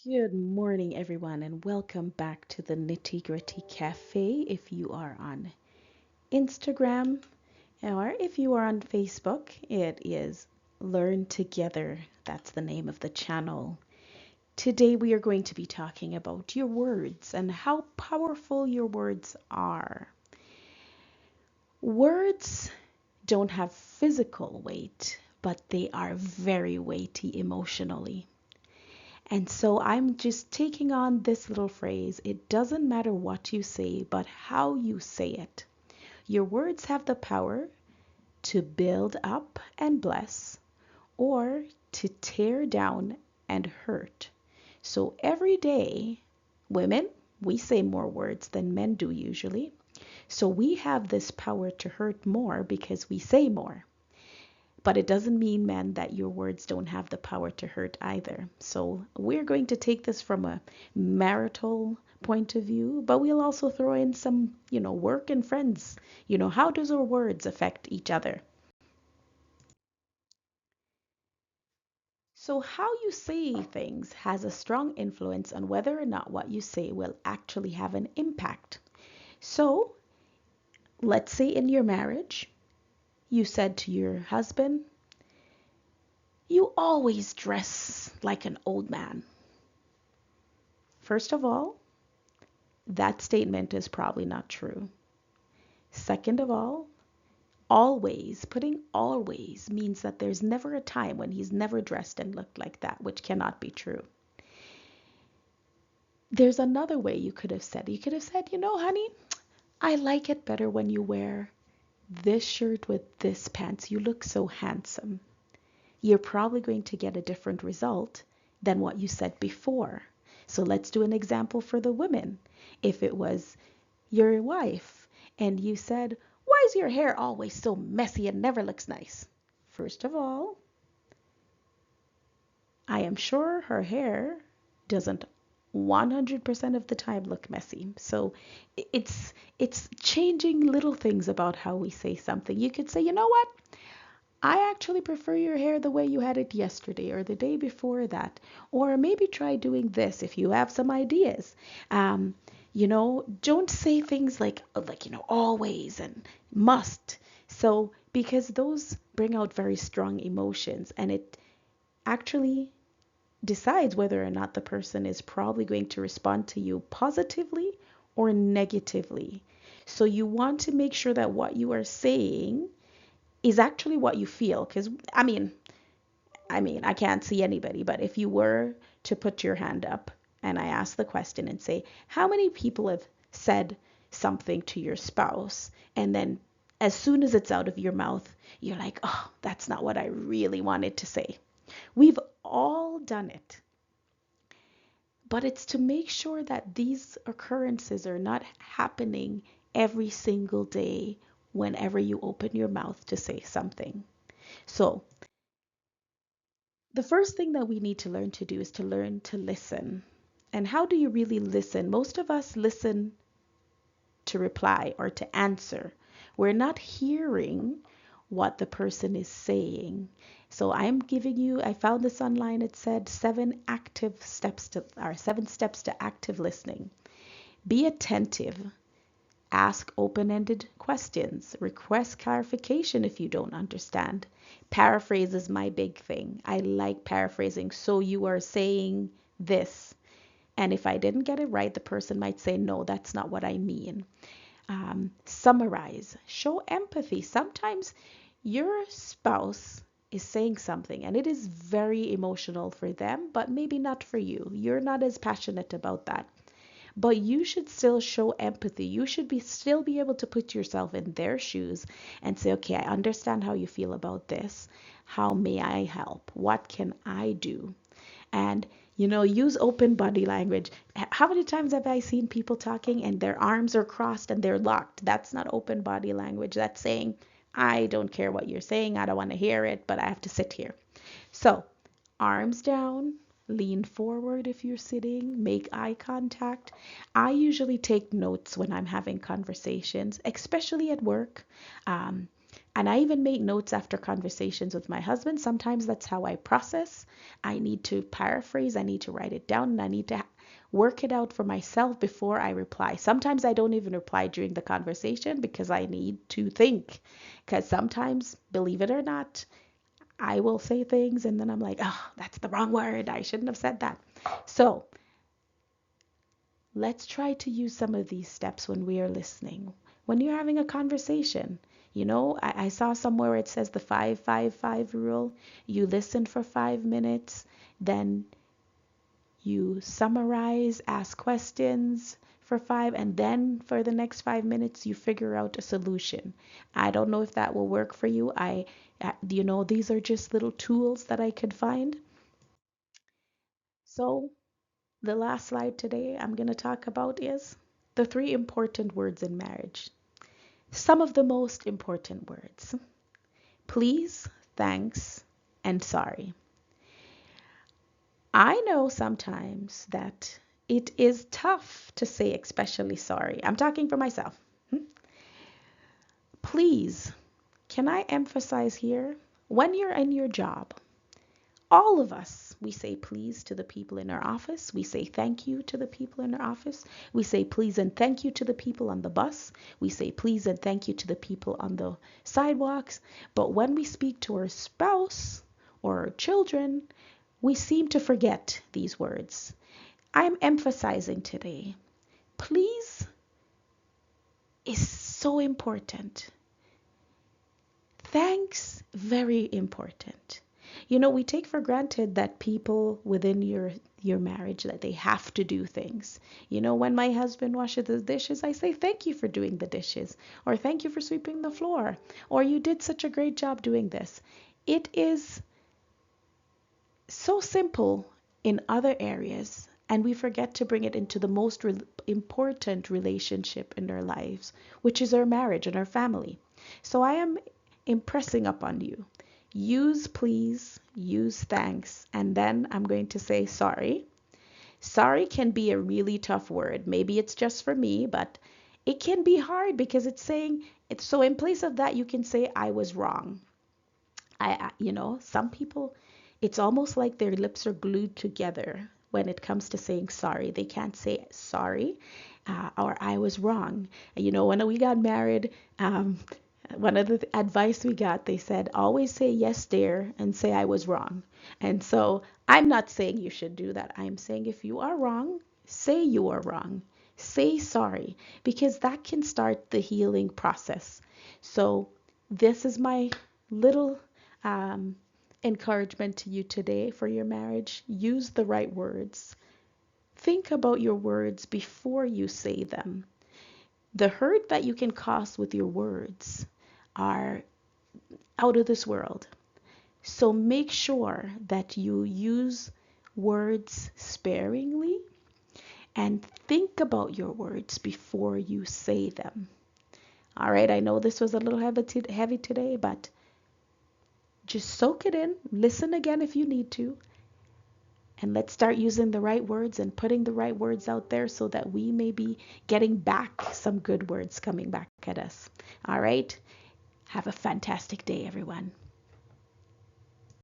Good morning, everyone, and welcome back to the Nitty Gritty Cafe. If you are on Instagram or if you are on Facebook, it is Learn Together. That's the name of the channel. Today, we are going to be talking about your words and how powerful your words are. Words don't have physical weight, but they are very weighty emotionally. And so I'm just taking on this little phrase. It doesn't matter what you say, but how you say it. Your words have the power to build up and bless, or to tear down and hurt. So every day, women, we say more words than men do usually. So we have this power to hurt more because we say more. But it doesn't mean, men, that your words don't have the power to hurt either. So we're going to take this from a marital point of view, but we'll also throw in some, work and friends. How does our words affect each other? So how you say things has a strong influence on whether or not what you say will actually have an impact. So let's say in your marriage, you said to your husband, "You always dress like an old man." First of all, that statement is probably not true. Second of all, always, putting always means that there's never a time when he's never dressed and looked like that, which cannot be true. There's another way you could have said. You could have said, honey, I like it better when you wear this shirt with this pants. You look so handsome. You're probably going to get a different result than what you said before. So let's do an example for the women. If it was your wife and you said, "Why is your hair always so messy and never looks nice?" First of all, I am sure her hair doesn't 100% of the time look messy. So it's changing little things about how we say something. You could say, "You know what? I actually prefer your hair the way you had it yesterday or the day before that." Or maybe try doing this if you have some ideas. Don't say things like always and must. So, because those bring out very strong emotions, and it actually decides whether or not the person is probably going to respond to you positively or negatively. So, you want to make sure that what you are saying is actually what you feel. Because I can't see anybody, but if you were to put your hand up and I ask the question and say, how many people have said something to your spouse, and then as soon as it's out of your mouth, you're like, "Oh, that's not what I really wanted to say." We've all done it. But it's to make sure that these occurrences are not happening every single day whenever you open your mouth to say something. So, the first thing that we need to learn to do is to learn to listen. And how do you really listen? Most of us listen to reply or to answer. We're not hearing what the person is saying. So I found this online. It said 7 steps to active listening. Be attentive. Ask open-ended questions. Request clarification if you don't understand. Paraphrase is my big thing. I like paraphrasing. "So you are saying this." And if I didn't get it right, the person might say, "No, that's not what I mean." Summarize. Show empathy. Sometimes your spouse is saying something and it is very emotional for them, but maybe not for you. You're not as passionate about that. But you should still show empathy. You should still be able to put yourself in their shoes and say, "Okay, I understand how you feel about this. How may I help? What can I do?" And use open body language. How many times have I seen people talking and their arms are crossed and they're locked? That's not open body language. That's saying, "I don't care what you're saying. I don't want to hear it, but I have to sit here." So, arms down, lean forward if you're sitting, make eye contact. I usually take notes when I'm having conversations, especially at work. And I even make notes after conversations with my husband. Sometimes that's how I process. I need to paraphrase, I need to write it down, and I need to work it out for myself before I reply. Sometimes I don't even reply during the conversation because I need to think. Because sometimes, believe it or not, I will say things and then I'm like, oh, that's the wrong word. I shouldn't have said that. So let's try to use some of these steps when we are listening. When you're having a conversation, I saw somewhere it says the 5-5-5 rule. You listen for 5 minutes, then you summarize, ask questions for five, and then for the next 5 minutes, you figure out a solution. I don't know if that will work for you. These are just little tools that I could find. So the last slide today I'm going to talk about is the 3 important words in marriage. Some of the most important words: please, thanks, and sorry. I know sometimes that it is tough to say, especially sorry. I'm talking for myself. Please, can I emphasize here? When you're in your job, all of us, we say please to the people in our office. We say thank you to the people in our office. We say please and thank you to the people on the bus. We say please and thank you to the people on the sidewalks. But when we speak to our spouse or our children, we seem to forget these words. I'm emphasizing today, please is so important. Thanks, very important. We take for granted that people within your marriage, that they have to do things. When my husband washes the dishes, I say thank you for doing the dishes, or thank you for sweeping the floor, or you did such a great job doing this. It is so simple in other areas, and we forget to bring it into the most important relationship in our lives, which is our marriage and our family. So I am impressing upon you. Use please, use thanks, and then I'm going to say sorry. Sorry can be a really tough word. Maybe it's just for me, but it can be hard because it's saying it's so in place of that you can say I was wrong. Some people, it's almost like their lips are glued together when it comes to saying sorry. They can't say sorry or I was wrong. When we got married, one of the advice we got, they said, always say yes, dear, and say I was wrong. And so I'm not saying you should do that. I'm saying if you are wrong, say you are wrong. Say sorry, because that can start the healing process. So this is my little encouragement to you today for your marriage. Use the right words. Think about your words before you say them. The hurt that you can cause with your words are out of this world. So make sure that you use words sparingly and think about your words before you say them. All right, I know this was a little heavy today, but just soak it in. Listen again if you need to. And let's start using the right words and putting the right words out there so that we may be getting back some good words coming back at us. All right. Have a fantastic day, everyone.